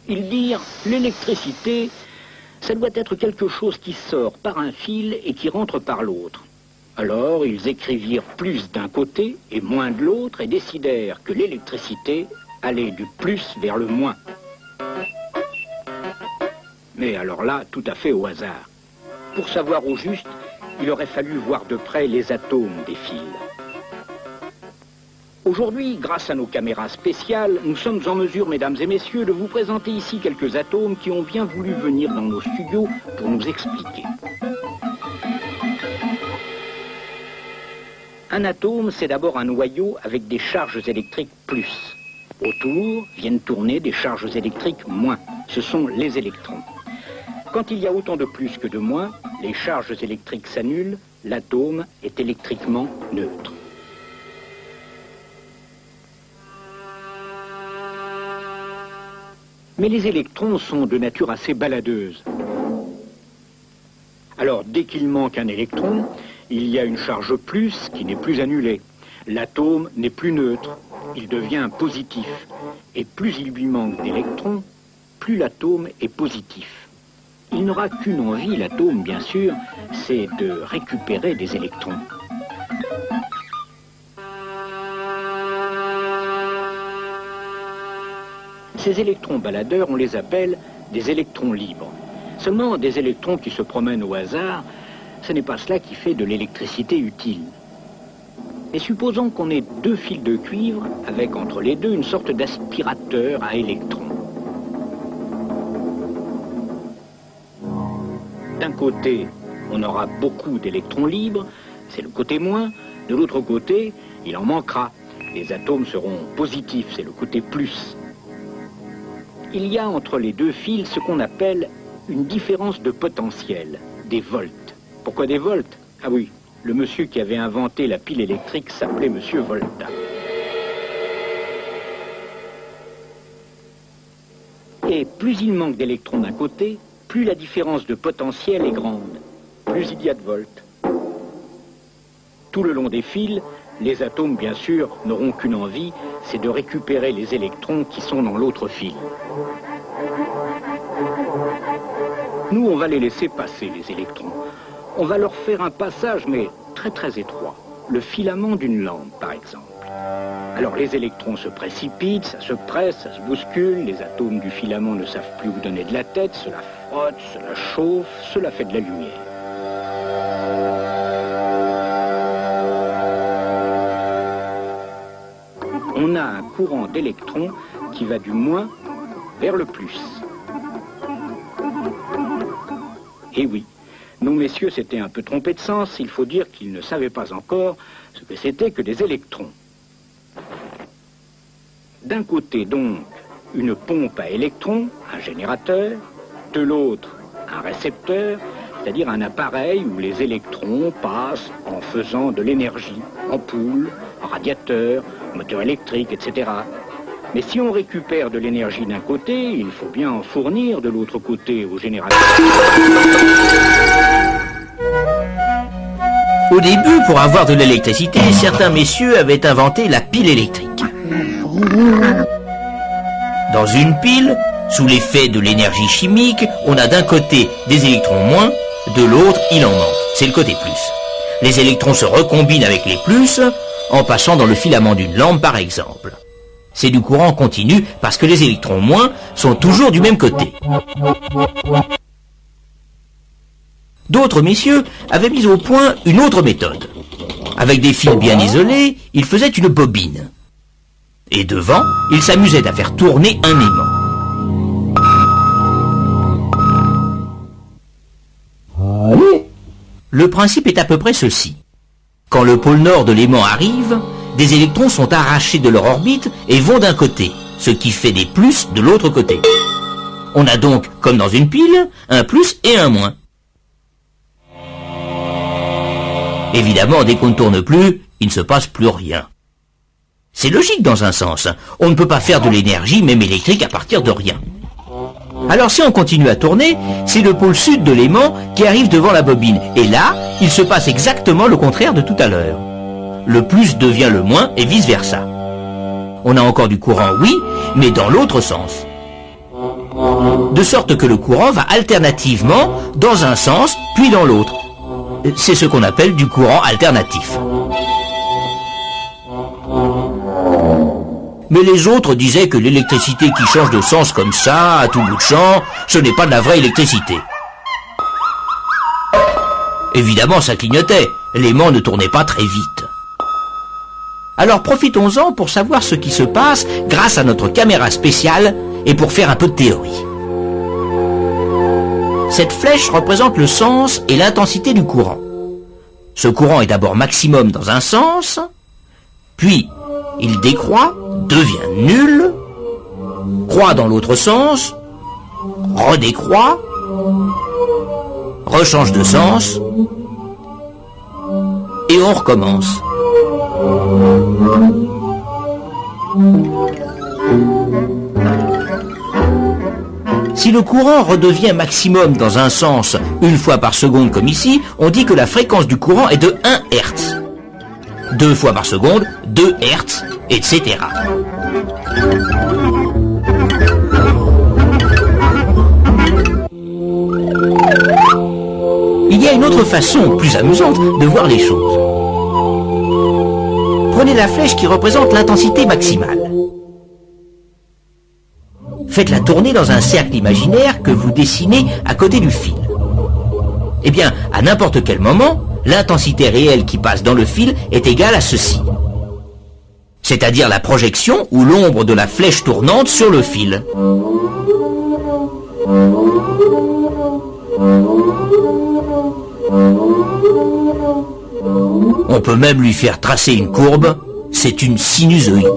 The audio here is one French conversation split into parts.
Ils dirent, l'électricité, ça doit être quelque chose qui sort par un fil et qui rentre par l'autre. Alors, ils écrivirent plus d'un côté et moins de l'autre et décidèrent que l'électricité allait du plus vers le moins. Mais alors là, tout à fait au hasard. Pour savoir au juste, il aurait fallu voir de près les atomes des fils. Aujourd'hui, grâce à nos caméras spéciales, nous sommes en mesure, mesdames et messieurs, de vous présenter ici quelques atomes qui ont bien voulu venir dans nos studios pour nous expliquer. Un atome, c'est d'abord un noyau avec des charges électriques plus. Autour viennent tourner des charges électriques moins. Ce sont les électrons. Quand il y a autant de plus que de moins, les charges électriques s'annulent, l'atome est électriquement neutre. Mais les électrons sont de nature assez baladeuse. Alors, dès qu'il manque un électron, il y a une charge plus qui n'est plus annulée. L'atome n'est plus neutre, il devient positif. Et plus il lui manque d'électrons, plus l'atome est positif. Il n'aura qu'une envie, l'atome, bien sûr, c'est de récupérer des électrons. Ces électrons baladeurs, on les appelle des électrons libres. Seulement, des électrons qui se promènent au hasard, ce n'est pas cela qui fait de l'électricité utile. Et supposons qu'on ait deux fils de cuivre avec entre les deux une sorte d'aspirateur à électrons. D'un côté, on aura beaucoup d'électrons libres, c'est le côté moins. De l'autre côté, il en manquera. Les atomes seront positifs, c'est le côté plus. Il y a entre les deux fils ce qu'on appelle une différence de potentiel, des volts. Pourquoi des volts? Ah oui, le monsieur qui avait inventé la pile électrique s'appelait monsieur Volta. Et plus il manque d'électrons d'un côté, plus la différence de potentiel est grande, plus il y a de volts. Tout le long des fils, les atomes, bien sûr, n'auront qu'une envie, c'est de récupérer les électrons qui sont dans l'autre fil. Nous, on va les laisser passer, les électrons. On va leur faire un passage, mais très très étroit. Le filament d'une lampe, par exemple. Alors les électrons se précipitent, ça se presse, ça se bouscule, les atomes du filament ne savent plus où donner de la tête, cela frotte, cela chauffe, cela fait de la lumière. On a un courant d'électrons qui va du moins vers le plus. Et oui, nos messieurs s'étaient un peu trompés de sens, il faut dire qu'ils ne savaient pas encore ce que c'était que des électrons. D'un côté donc, une pompe à électrons, un générateur, de l'autre, un récepteur, c'est-à-dire un appareil où les électrons passent en faisant de l'énergie, ampoule, radiateur, moteur électrique, etc. Mais si on récupère de l'énergie d'un côté, il faut bien en fournir de l'autre côté au générateur. Au début, pour avoir de l'électricité, certains messieurs avaient inventé la pile électrique. Dans une pile, sous l'effet de l'énergie chimique, on a d'un côté des électrons moins, de l'autre, il en manque. C'est le côté plus. Les électrons se recombinent avec les plus, en passant dans le filament d'une lampe par exemple. C'est du courant continu parce que les électrons moins sont toujours du même côté. D'autres messieurs avaient mis au point une autre méthode. Avec des fils bien isolés, ils faisaient une bobine. Et devant, ils s'amusaient à faire tourner un aimant. Le principe est à peu près ceci. Quand le pôle nord de l'aimant arrive, des électrons sont arrachés de leur orbite et vont d'un côté, ce qui fait des plus de l'autre côté. On a donc, comme dans une pile, un plus et un moins. Évidemment, dès qu'on ne tourne plus, il ne se passe plus rien. C'est logique dans un sens. On ne peut pas faire de l'énergie, même électrique, à partir de rien. Alors si on continue à tourner, c'est le pôle sud de l'aimant qui arrive devant la bobine. Et là, il se passe exactement le contraire de tout à l'heure. Le plus devient le moins et vice-versa. On a encore du courant, oui, mais dans l'autre sens. de sorte que le courant va alternativement dans un sens puis dans l'autre. C'est ce qu'on appelle du courant alternatif. Mais les autres disaient que l'électricité qui change de sens comme ça, à tout bout de champ, ce n'est pas de la vraie électricité. Évidemment, ça clignotait, l'aimant ne tournait pas très vite. Alors profitons-en pour savoir ce qui se passe grâce à notre caméra spéciale et pour faire un peu de théorie. Cette flèche représente le sens et l'intensité du courant. Ce courant est d'abord maximum dans un sens, puis il décroît, devient nul, croît dans l'autre sens, redécroît, rechange de sens, et on recommence. Si le courant redevient maximum dans un sens une fois par seconde comme ici, on dit que la fréquence du courant est de 1 Hz. 2 fois par seconde, 2 Hz, etc. Il y a une autre façon, plus amusante, de voir les choses. Prenez la flèche qui représente l'intensité maximale. Faites-la tourner dans un cercle imaginaire que vous dessinez à côté du fil. Eh bien, à n'importe quel moment, l'intensité réelle qui passe dans le fil est égale à ceci. C'est-à-dire la projection ou l'ombre de la flèche tournante sur le fil. On peut même lui faire tracer une courbe, c'est une sinusoïde.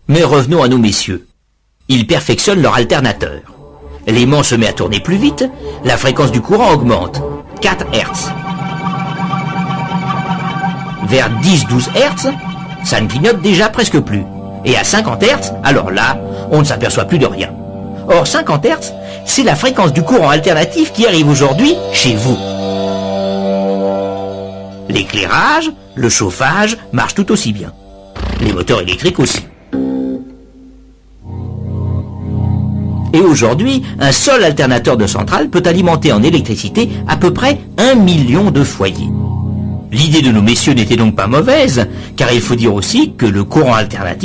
Mais revenons à nos messieurs. Ils perfectionnent leur alternateur. L'aimant se met à tourner plus vite, la fréquence du courant augmente, 4 Hz. Vers 10-12 Hz, ça ne clignote déjà presque plus. Et à 50 Hz, alors là, on ne s'aperçoit plus de rien. Or 50 Hz, c'est la fréquence du courant alternatif qui arrive aujourd'hui chez vous. L'éclairage, le chauffage marchent tout aussi bien. Les moteurs électriques aussi. Et aujourd'hui, un seul alternateur de centrale peut alimenter en électricité à peu près 1 million de foyers. L'idée de nos messieurs n'était donc pas mauvaise, car il faut dire aussi que le courant alternatif